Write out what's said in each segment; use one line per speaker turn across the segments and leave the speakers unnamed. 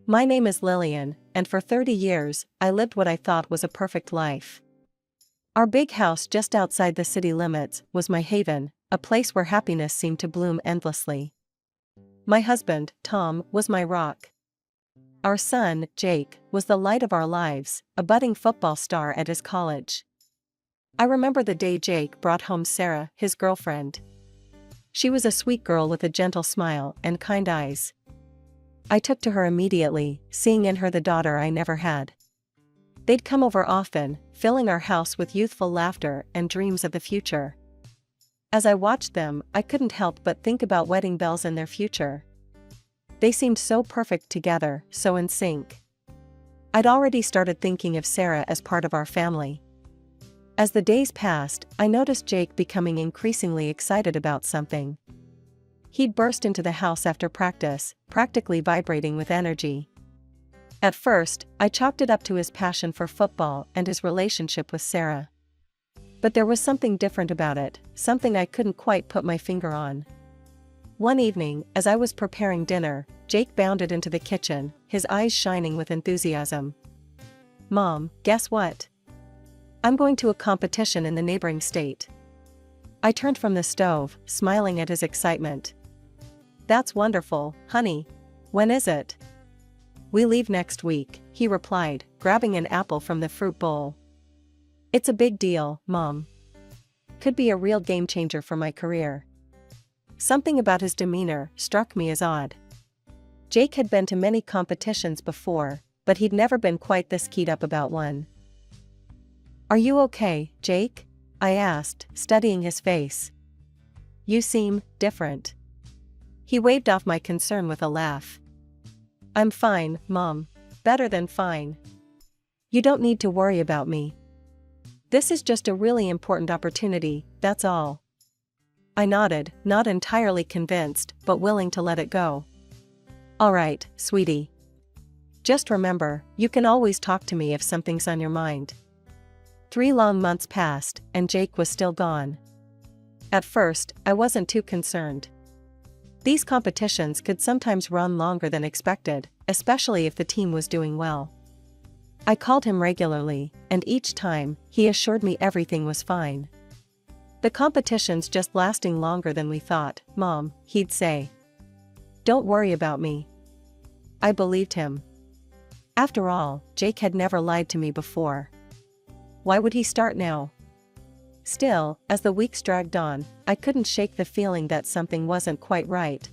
My name is Lillian, and for 30 years, I lived what I thought was a perfect life. Our big house just outside the city limits was my haven, a place where happiness seemed to bloom endlessly. My husband, Tom, was my rock. Our son, Jake, was the light of our lives, a budding football star at his college. I remember the day Jake brought home Sarah, his girlfriend. She was a sweet girl with a gentle smile and kind eyes. I took to her immediately, seeing in her the daughter I never had. They'd come over often, filling our house with youthful laughter and dreams of the future. As I watched them, I couldn't help but think about wedding bells and their future. They seemed so perfect together, so in sync. I'd already started thinking of Sarah as part of our family. As the days passed, I noticed Jake becoming increasingly excited about something. He'd burst into the house after practice, practically vibrating with energy. At first, I chalked it up to his passion for football and his relationship with Sarah. But there was something different about it, something I couldn't quite put my finger on. One evening, as I was preparing dinner, Jake bounded into the kitchen, his eyes shining with enthusiasm. "Mom, guess what? I'm going to a competition in the neighboring state." I turned from the stove, smiling at his excitement. "That's wonderful, honey. When is it?" "We leave next week," he replied, grabbing an apple from the fruit bowl. "It's a big deal, Mom. Could be a real game changer for my career." Something about his demeanor struck me as odd. Jake had been to many competitions before, but he'd never been quite this keyed up about one. "Are you okay, Jake?" I asked, studying his face. "You seem different." He waved off my concern with a laugh. "I'm fine, Mom. Better than fine. You don't need to worry about me. This is just a really important opportunity, that's all." I nodded, not entirely convinced, but willing to let it go. "All right, sweetie. Just remember, you can always talk to me if something's on your mind." 3 long months passed, and Jake was still gone. At first, I wasn't too concerned. These competitions could sometimes run longer than expected, especially if the team was doing well. I called him regularly, and each time, he assured me everything was fine. "The competition's just lasting longer than we thought, Mom," he'd say. "Don't worry about me." I believed him. After all, Jake had never lied to me before. Why would he start now? Still, as the weeks dragged on, I couldn't shake the feeling that something wasn't quite right.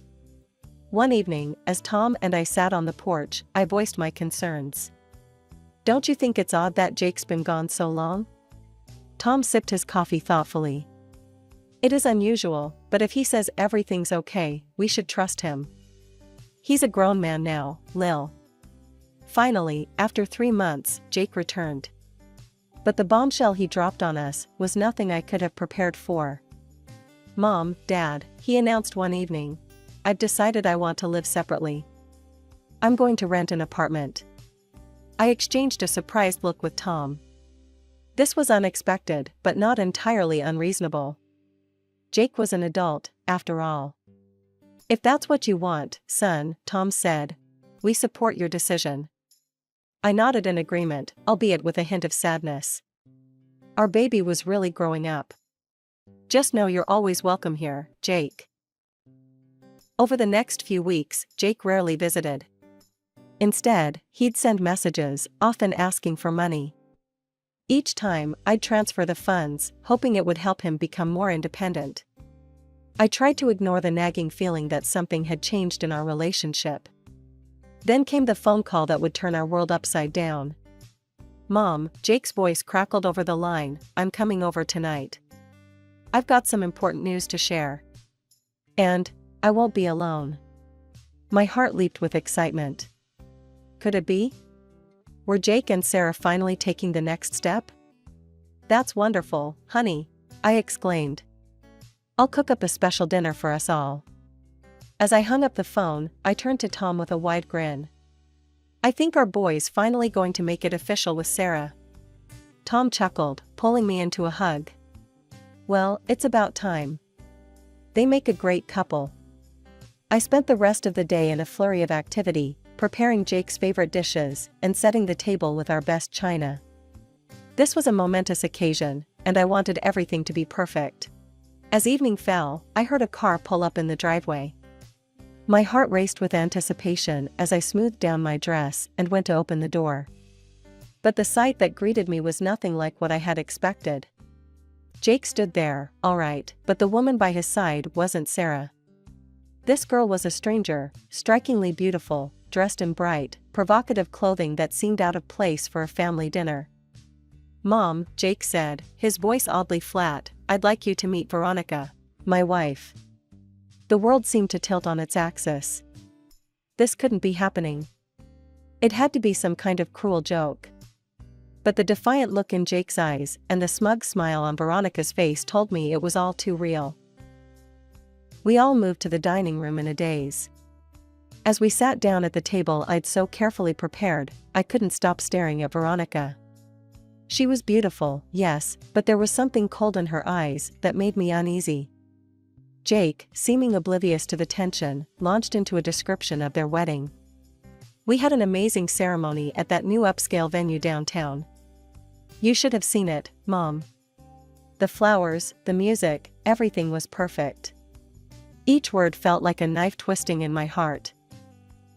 One evening, as Tom and I sat on the porch, I voiced my concerns. "Don't you think it's odd that Jake's been gone so long?" Tom sipped his coffee thoughtfully. "It is unusual, but if he says everything's okay, we should trust him. He's a grown man now, Lil." Finally, after 3 months, Jake returned. But the bombshell he dropped on us was nothing I could have prepared for. "Mom, Dad," he announced one evening, "I've decided I want to live separately. I'm going to rent an apartment." I exchanged a surprised look with Tom. This was unexpected, but not entirely unreasonable. Jake was an adult, after all. "If that's what you want, son," Tom said, "we support your decision." I nodded in agreement, albeit with a hint of sadness. Our baby was really growing up. "Just know you're always welcome here, Jake." Over the next few weeks, Jake rarely visited. Instead, he'd send messages, often asking for money. Each time, I'd transfer the funds, hoping it would help him become more independent. I tried to ignore the nagging feeling that something had changed in our relationship. Then came the phone call that would turn our world upside down. "Mom," Jake's voice crackled over the line, "I'm coming over tonight. I've got some important news to share. And I won't be alone." My heart leaped with excitement. Could it be? Were Jake and Sarah finally taking the next step? "That's wonderful, honey," I exclaimed. "I'll cook up a special dinner for us all." As I hung up the phone, I turned to Tom with a wide grin. "I think our boy's finally going to make it official with Sarah." Tom chuckled, pulling me into a hug. "Well, it's about time. They make a great couple." I spent the rest of the day in a flurry of activity, preparing Jake's favorite dishes, and setting the table with our best china. This was a momentous occasion, and I wanted everything to be perfect. As evening fell, I heard a car pull up in the driveway. My heart raced with anticipation as I smoothed down my dress and went to open the door. But the sight that greeted me was nothing like what I had expected. Jake stood there, all right, but the woman by his side wasn't Sarah. This girl was a stranger, strikingly beautiful, dressed in bright, provocative clothing that seemed out of place for a family dinner. "Mom," Jake said, his voice oddly flat, "I'd like you to meet Veronica, my wife." The world seemed to tilt on its axis. This couldn't be happening. It had to be some kind of cruel joke. But the defiant look in Jake's eyes and the smug smile on Veronica's face told me it was all too real. We all moved to the dining room in a daze. As we sat down at the table I'd so carefully prepared, I couldn't stop staring at Veronica. She was beautiful, yes, but there was something cold in her eyes that made me uneasy. Jake, seeming oblivious to the tension, launched into a description of their wedding. "We had an amazing ceremony at that new upscale venue downtown. You should have seen it, Mom. The flowers, the music, everything was perfect." Each word felt like a knife twisting in my heart.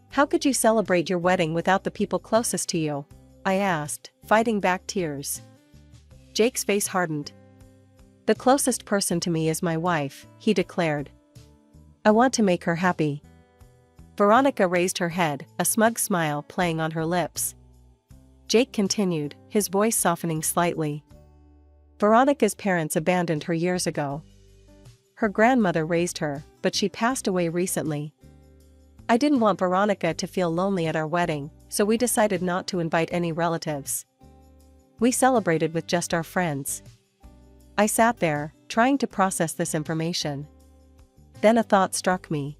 "How could you celebrate your wedding without the people closest to you?" I asked, fighting back tears. Jake's face hardened. "The closest person to me is my wife," he declared. "I want to make her happy." Veronica raised her head, a smug smile playing on her lips. Jake continued, his voice softening slightly. "Veronica's parents abandoned her years ago. Her grandmother raised her, but she passed away recently. I didn't want Veronica to feel lonely at our wedding, so we decided not to invite any relatives. We celebrated with just our friends." I sat there, trying to process this information. Then a thought struck me.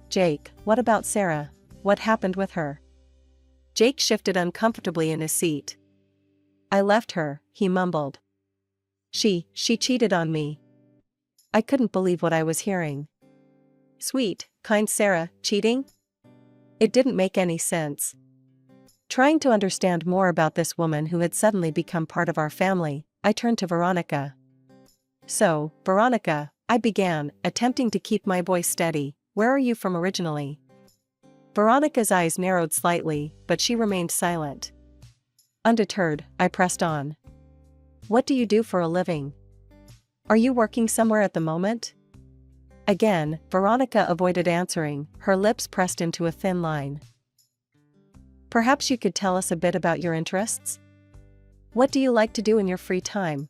"Jake, what about Sarah? What happened with her?" Jake shifted uncomfortably in his seat. "I left her," he mumbled. She cheated on me." I couldn't believe what I was hearing. Sweet, kind Sarah, cheating? It didn't make any sense. Trying to understand more about this woman who had suddenly become part of our family, I turned to Veronica. "So, Veronica," I began, attempting to keep my voice steady, "where are you from originally?" Veronica's eyes narrowed slightly, but she remained silent. Undeterred, I pressed on. "What do you do for a living? Are you working somewhere at the moment?" Again, Veronica avoided answering, her lips pressed into a thin line. "Perhaps you could tell us a bit about your interests? What do you like to do in your free time?"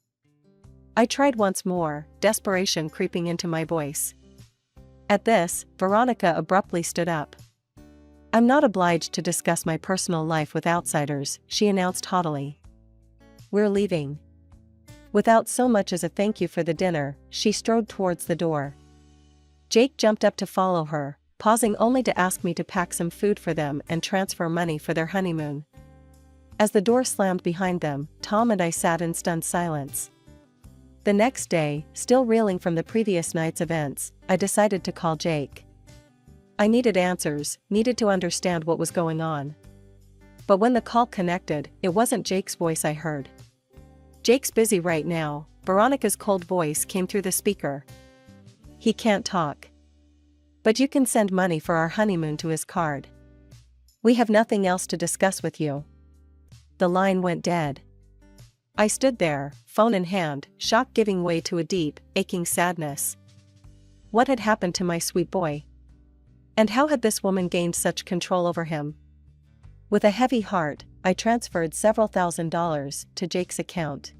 I tried once more, desperation creeping into my voice. At this, Veronica abruptly stood up. "I'm not obliged to discuss my personal life with outsiders," she announced haughtily. "We're leaving." Without so much as a thank you for the dinner, she strode towards the door. Jake jumped up to follow her, pausing only to ask me to pack some food for them and transfer money for their honeymoon. As the door slammed behind them, Tom and I sat in stunned silence. The next day, still reeling from the previous night's events, I decided to call Jake. I needed answers, needed to understand what was going on. But when the call connected, it wasn't Jake's voice I heard. "Jake's busy right now," Veronica's cold voice came through the speaker. "He can't talk. But you can send money for our honeymoon to his card. We have nothing else to discuss with you." The line went dead. I stood there, phone in hand, shock giving way to a deep, aching sadness. What had happened to my sweet boy? And how had this woman gained such control over him? With a heavy heart, I transferred several $1,000s to Jake's account.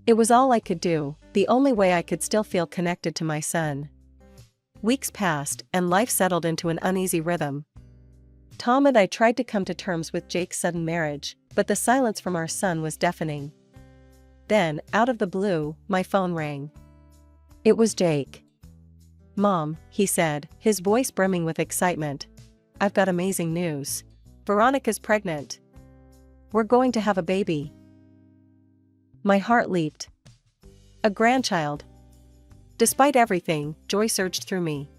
It was all I could do, the only way I could still feel connected to my son. Weeks passed, and life settled into an uneasy rhythm. Tom and I tried to come to terms with Jake's sudden marriage, but the silence from our son was deafening. Then, out of the blue, my phone rang. It was Jake. "Mom," he said, his voice brimming with excitement. "I've got amazing news. Veronica's pregnant. We're going to have a baby." My heart leaped. A grandchild. Despite everything, joy surged through me.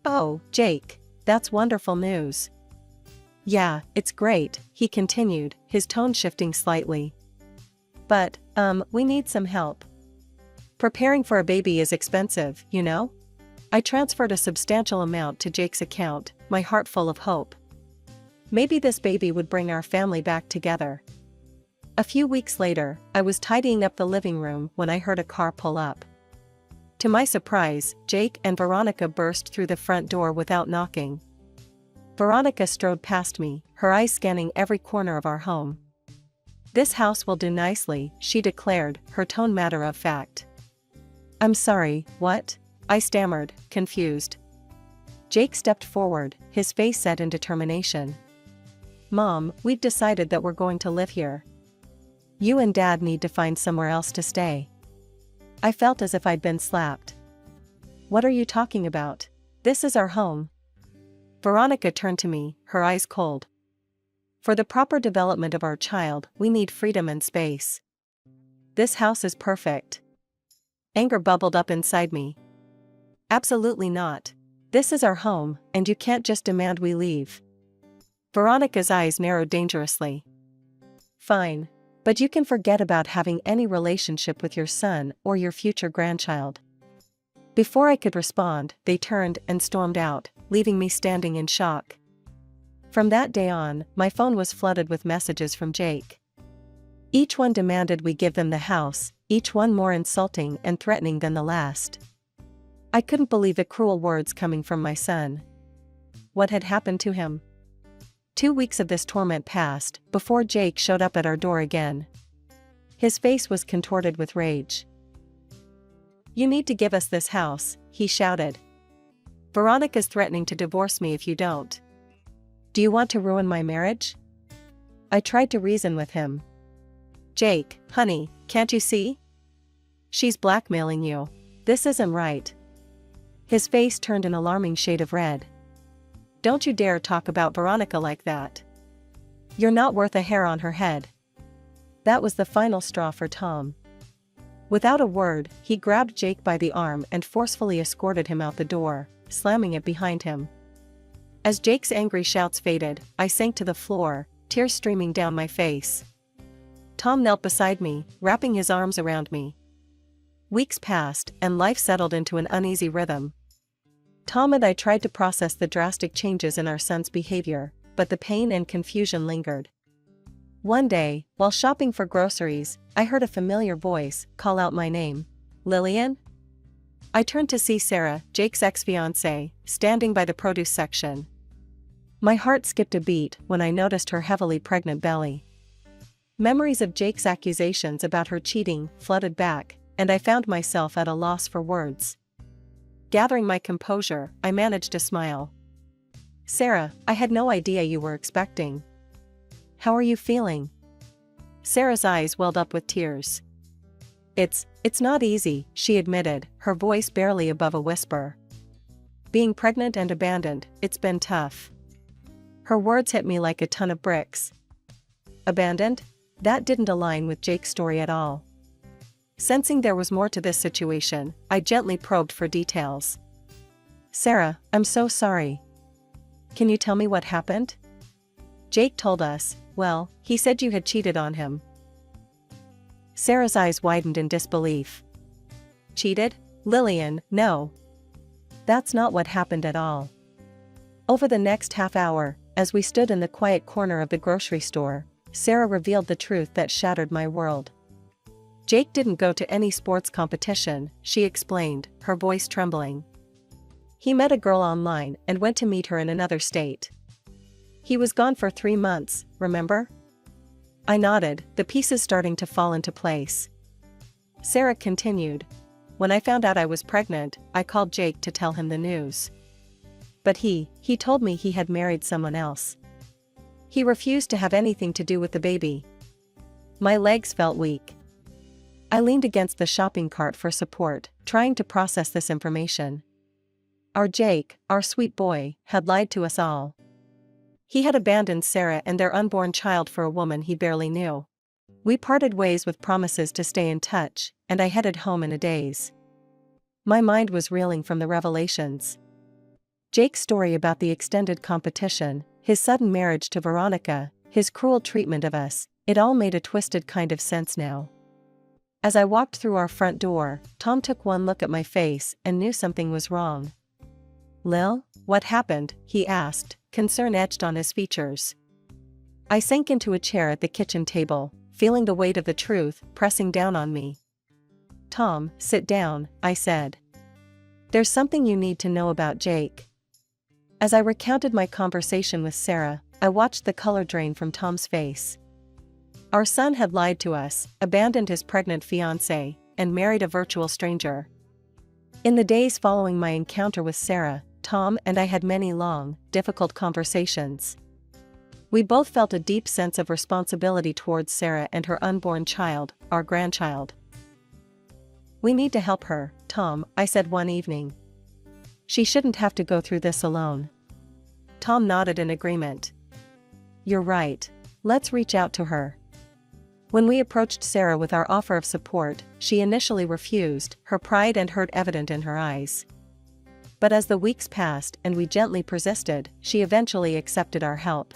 "Oh, Jake, that's wonderful news. Yeah, it's great, he continued, his tone shifting slightly. But, we need some help. Preparing for a baby is expensive, you know? I transferred a substantial amount to Jake's account, my heart full of hope. Maybe this baby would bring our family back together. A few weeks later, I was tidying up the living room when I heard a car pull up. To my surprise, Jake and Veronica burst through the front door without knocking. Veronica strode past me, her eyes scanning every corner of our home. "This house will do nicely," she declared, her tone matter of fact. "I'm sorry, what?" I stammered, confused. Jake stepped forward, his face set in determination. "Mom, we've decided that we're going to live here. You and Dad need to find somewhere else to stay." I felt as if I'd been slapped. "What are you talking about? This is our home." Veronica turned to me, her eyes cold. "For the proper development of our child, we need freedom and space. This house is perfect." Anger bubbled up inside me. "Absolutely not. This is our home, and you can't just demand we leave." Veronica's eyes narrowed dangerously. "Fine. But you can forget about having any relationship with your son or your future grandchild." Before I could respond, they turned and stormed out, leaving me standing in shock. From that day on, my phone was flooded with messages from Jake. Each one demanded we give them the house, each one more insulting and threatening than the last. I couldn't believe the cruel words coming from my son. What had happened to him? 2 weeks of this torment passed, before Jake showed up at our door again. His face was contorted with rage. "You need to give us this house," he shouted. "Veronica's threatening to divorce me if you don't. Do you want to ruin my marriage?" I tried to reason with him. "Jake, honey, can't you see? She's blackmailing you. This isn't right." His face turned an alarming shade of red. "Don't you dare talk about Veronica like that. You're not worth a hair on her head." That was the final straw for Tom. Without a word, he grabbed Jake by the arm and forcefully escorted him out the door, slamming it behind him. As Jake's angry shouts faded, I sank to the floor, tears streaming down my face. Tom knelt beside me, wrapping his arms around me. Weeks passed, and life settled into an uneasy rhythm. Tom and I tried to process the drastic changes in our son's behavior, but the pain and confusion lingered. One day, while shopping for groceries, I heard a familiar voice call out my name. "Lillian?" I turned to see Sarah, Jake's ex-fiancée, standing by the produce section. My heart skipped a beat when I noticed her heavily pregnant belly. Memories of Jake's accusations about her cheating flooded back, and I found myself at a loss for words. Gathering my composure, I managed a smile. "Sarah, I had no idea you were expecting. How are you feeling?" Sarah's eyes welled up with tears. It's not easy," she admitted, her voice barely above a whisper. "Being pregnant and abandoned, it's been tough." Her words hit me like a ton of bricks. Abandoned? That didn't align with Jake's story at all. Sensing there was more to this situation, I gently probed for details. "Sarah, I'm so sorry. Can you tell me what happened?" "Jake told us, well, he said you had cheated on him." Sarah's eyes widened in disbelief. "Cheated? Lillian, no. That's not what happened at all." Over the next half hour, as we stood in the quiet corner of the grocery store, Sarah revealed the truth that shattered my world. "Jake didn't go to any sports competition," she explained, her voice trembling. "He met a girl online and went to meet her in another state. He was gone for 3 months, remember?" I nodded, the pieces starting to fall into place. Sarah continued. "When I found out I was pregnant, I called Jake to tell him the news. But he told me he had married someone else. He refused to have anything to do with the baby." My legs felt weak. I leaned against the shopping cart for support, trying to process this information. Our Jake, our sweet boy, had lied to us all. He had abandoned Sarah and their unborn child for a woman he barely knew. We parted ways with promises to stay in touch, and I headed home in a daze. My mind was reeling from the revelations. Jake's story about the extended competition, his sudden marriage to Veronica, his cruel treatment of us, it all made a twisted kind of sense now. As I walked through our front door, Tom took one look at my face and knew something was wrong. "Lil, what happened?" he asked, concern etched on his features. I sank into a chair at the kitchen table, feeling the weight of the truth pressing down on me. "Tom, sit down," I said. "There's something you need to know about Jake." As I recounted my conversation with Sarah, I watched the color drain from Tom's face. Our son had lied to us, abandoned his pregnant fiancée, and married a virtual stranger. In the days following my encounter with Sarah, Tom and I had many long, difficult conversations. We both felt a deep sense of responsibility towards Sarah and her unborn child, our grandchild. "We need to help her, Tom," I said one evening. "She shouldn't have to go through this alone." Tom nodded in agreement. "You're right. Let's reach out to her." When we approached Sarah with our offer of support, she initially refused, her pride and hurt evident in her eyes. But as the weeks passed and we gently persisted, she eventually accepted our help.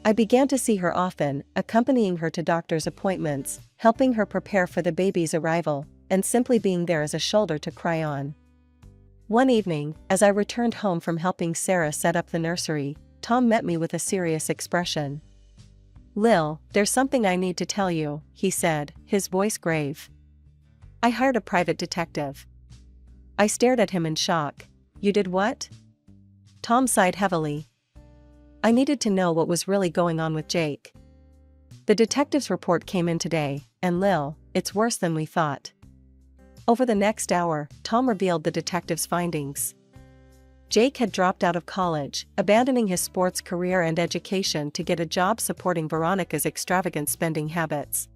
I began to see her often, accompanying her to doctor's appointments, helping her prepare for the baby's arrival, and simply being there as a shoulder to cry on. One evening, as I returned home from helping Sarah set up the nursery, Tom met me with a serious expression. "Lil, there's something I need to tell you," he said, his voice grave. "I hired a private detective." I stared at him in shock. "You did what?" Tom sighed heavily. "I needed to know what was really going on with Jake. The detective's report came in today, and Lil, it's worse than we thought." Over the next hour, Tom revealed the detective's findings. Jake had dropped out of college, abandoning his sports career and education to get a job supporting Veronica's extravagant spending habits.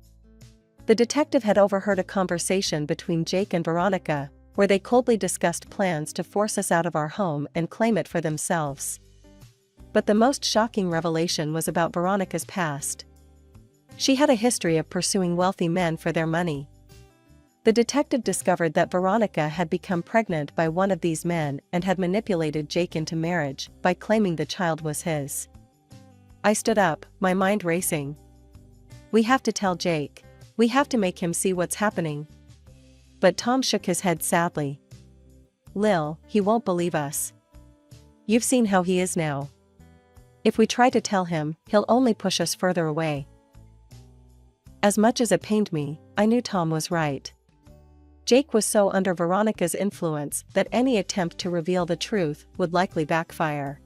The detective had overheard a conversation between Jake and Veronica, where they coldly discussed plans to force us out of our home and claim it for themselves. But the most shocking revelation was about Veronica's past. She had a history of pursuing wealthy men for their money. The detective discovered that Veronica had become pregnant by one of these men and had manipulated Jake into marriage by claiming the child was his. I stood up, my mind racing. "We have to tell Jake. We have to make him see what's happening." But Tom shook his head sadly. "Lil, he won't believe us. You've seen how he is now. If we try to tell him, he'll only push us further away." As much as it pained me, I knew Tom was right. Jake was so under Veronica's influence that any attempt to reveal the truth would likely backfire.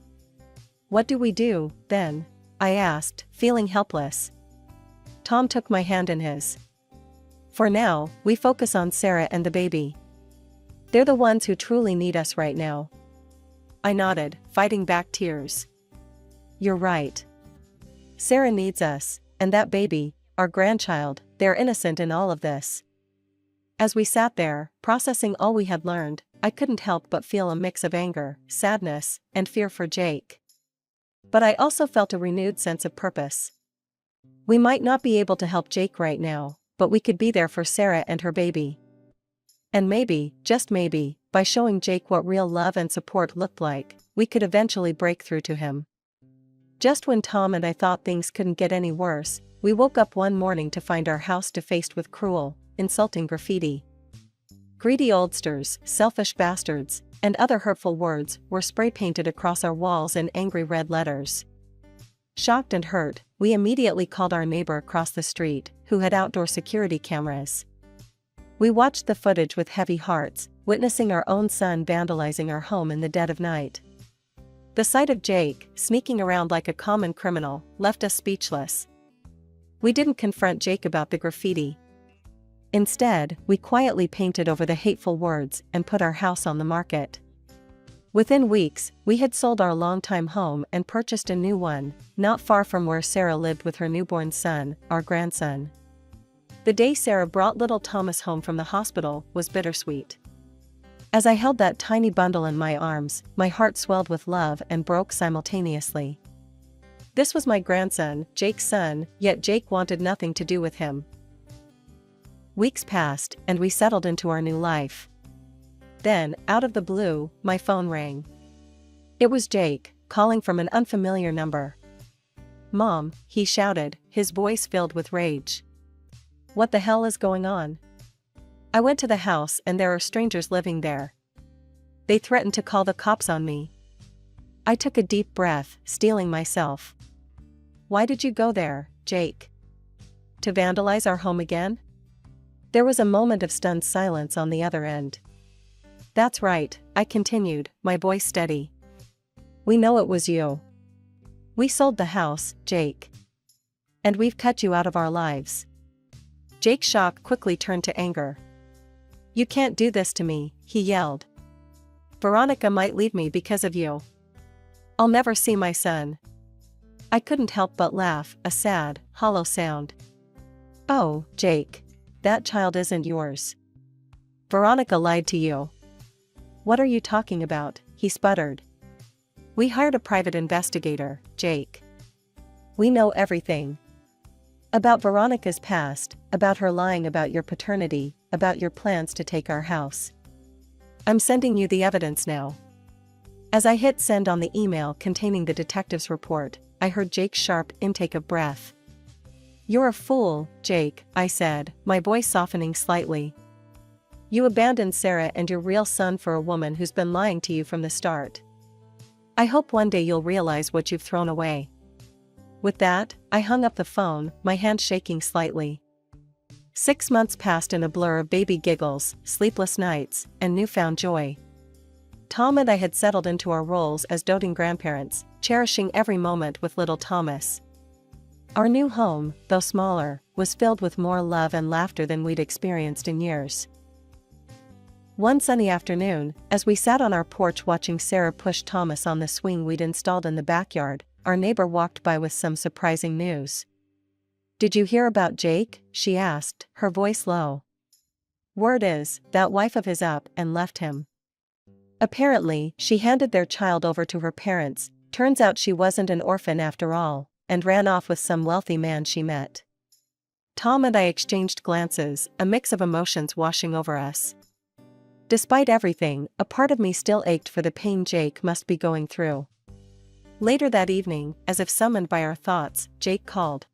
"What do we do, then?" I asked, feeling helpless. Tom took my hand in his. "For now, we focus on Sarah and the baby. They're the ones who truly need us right now." I nodded, fighting back tears. "You're right. Sarah needs us, and that baby, our grandchild, they're innocent in all of this." As we sat there, processing all we had learned, I couldn't help but feel a mix of anger, sadness, and fear for Jake. But I also felt a renewed sense of purpose. We might not be able to help Jake right now, but we could be there for Sarah and her baby. And maybe, just maybe, by showing Jake what real love and support looked like, we could eventually break through to him. Just when Tom and I thought things couldn't get any worse, we woke up one morning to find our house defaced with cruel, insulting graffiti. Greedy oldsters, selfish bastards, and other hurtful words were spray-painted across our walls in angry red letters. Shocked and hurt, we immediately called our neighbor across the street, who had outdoor security cameras. We watched the footage with heavy hearts, witnessing our own son vandalizing our home in the dead of night. The sight of Jake, sneaking around like a common criminal, left us speechless. We didn't confront Jake about the graffiti. Instead, we quietly painted over the hateful words and put our house on the market. Within weeks, we had sold our longtime home and purchased a new one, not far from where Sarah lived with her newborn son, our grandson. The day Sarah brought little Thomas home from the hospital was bittersweet. As I held that tiny bundle in my arms, my heart swelled with love and broke simultaneously. This was my grandson, Jake's son, yet Jake wanted nothing to do with him. Weeks passed, and we settled into our new life. Then, out of the blue, my phone rang. It was Jake, calling from an unfamiliar number. "Mom," he shouted, his voice filled with rage. "What the hell is going on?" I went to the house and there are strangers living there. They threatened to call the cops on me. I took a deep breath, steeling myself. "Why did you go there, Jake? To vandalize our home again?" There was a moment of stunned silence on the other end. "That's right," I continued, my voice steady. "We know it was you. We sold the house, Jake. And we've cut you out of our lives." Jake's shock quickly turned to anger. "You can't do this to me," he yelled. "Veronica might leave me because of you. I'll never see my son." I couldn't help but laugh, a sad, hollow sound. "Oh, Jake. That child isn't yours. Veronica lied to you." "What are you talking about?" he sputtered. "We hired a private investigator, Jake. We know everything. About Veronica's past, about her lying about your paternity, about your plans to take our house. I'm sending you the evidence now." As I hit send on the email containing the detective's report, I heard Jake's sharp intake of breath. "You're a fool, Jake," I said, my voice softening slightly. "You abandoned Sarah and your real son for a woman who's been lying to you from the start. I hope one day you'll realize what you've thrown away." With that, I hung up the phone, my hand shaking slightly. 6 months passed in a blur of baby giggles, sleepless nights, and newfound joy. Tom and I had settled into our roles as doting grandparents, cherishing every moment with little Thomas. Our new home, though smaller, was filled with more love and laughter than we'd experienced in years. One sunny afternoon, as we sat on our porch watching Sarah push Thomas on the swing we'd installed in the backyard, our neighbor walked by with some surprising news. "Did you hear about Jake?" she asked, her voice low. "Word is, that wife of his up and left him. Apparently, she handed their child over to her parents, turns out she wasn't an orphan after all, and ran off with some wealthy man she met." Tom and I exchanged glances, a mix of emotions washing over us. Despite everything, a part of me still ached for the pain Jake must be going through. Later that evening, as if summoned by our thoughts, Jake called.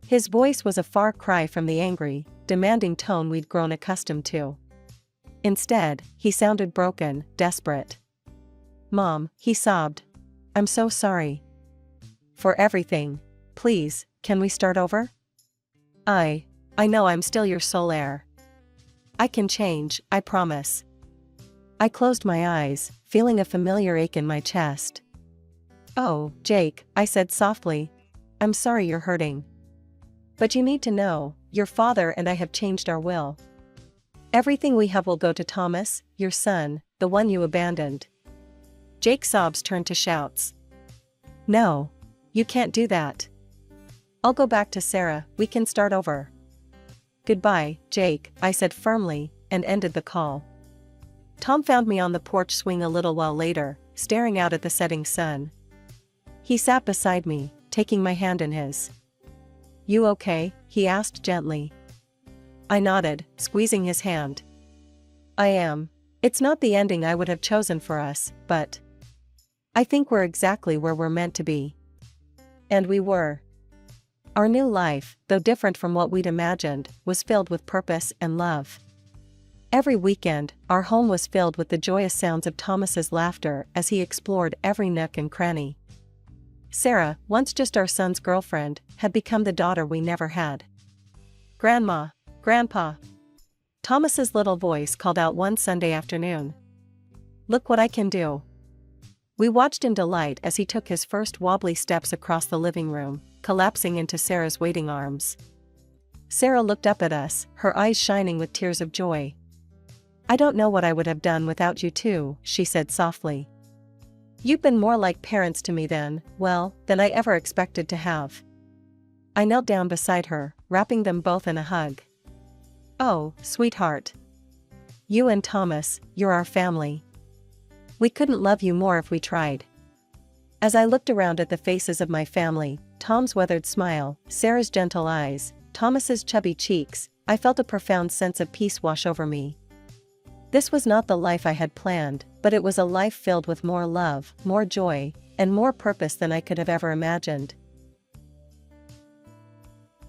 His voice was a far cry from the angry, demanding tone we'd grown accustomed to. Instead, he sounded broken, desperate. "Mom," he sobbed. "I'm so sorry. For everything. Please, can we start over? I know I'm still your sole heir. I can change, I promise." I closed my eyes, feeling a familiar ache in my chest. "Oh, Jake," I said softly. "I'm sorry you're hurting. But you need to know, your father and I have changed our will. Everything we have will go to Thomas, your son, the one you abandoned." Jake's sobs turned to shouts. "No. You can't do that. I'll go back to Sarah, we can start over." "Goodbye, Jake," I said firmly, and ended the call. Tom found me on the porch swing a little while later, staring out at the setting sun. He sat beside me, taking my hand in his. "You okay?" he asked gently. I nodded, squeezing his hand. "I am. It's not the ending I would have chosen for us, but I think we're exactly where we're meant to be." And we were. Our new life, though different from what we'd imagined, was filled with purpose and love. Every weekend, our home was filled with the joyous sounds of Thomas's laughter as he explored every nook and cranny. Sarah, once just our son's girlfriend, had become the daughter we never had. "Grandma, Grandpa." Thomas's little voice called out one Sunday afternoon. "Look what I can do." We watched in delight as he took his first wobbly steps across the living room, collapsing into Sarah's waiting arms. Sarah looked up at us, her eyes shining with tears of joy. "I don't know what I would have done without you two," she said softly. "You've been more like parents to me than I ever expected to have." I knelt down beside her, wrapping them both in a hug. "Oh, sweetheart. You and Thomas, you're our family. We couldn't love you more if we tried." As I looked around at the faces of my family, Tom's weathered smile, Sarah's gentle eyes, Thomas's chubby cheeks, I felt a profound sense of peace wash over me. This was not the life I had planned, but it was a life filled with more love, more joy, and more purpose than I could have ever imagined.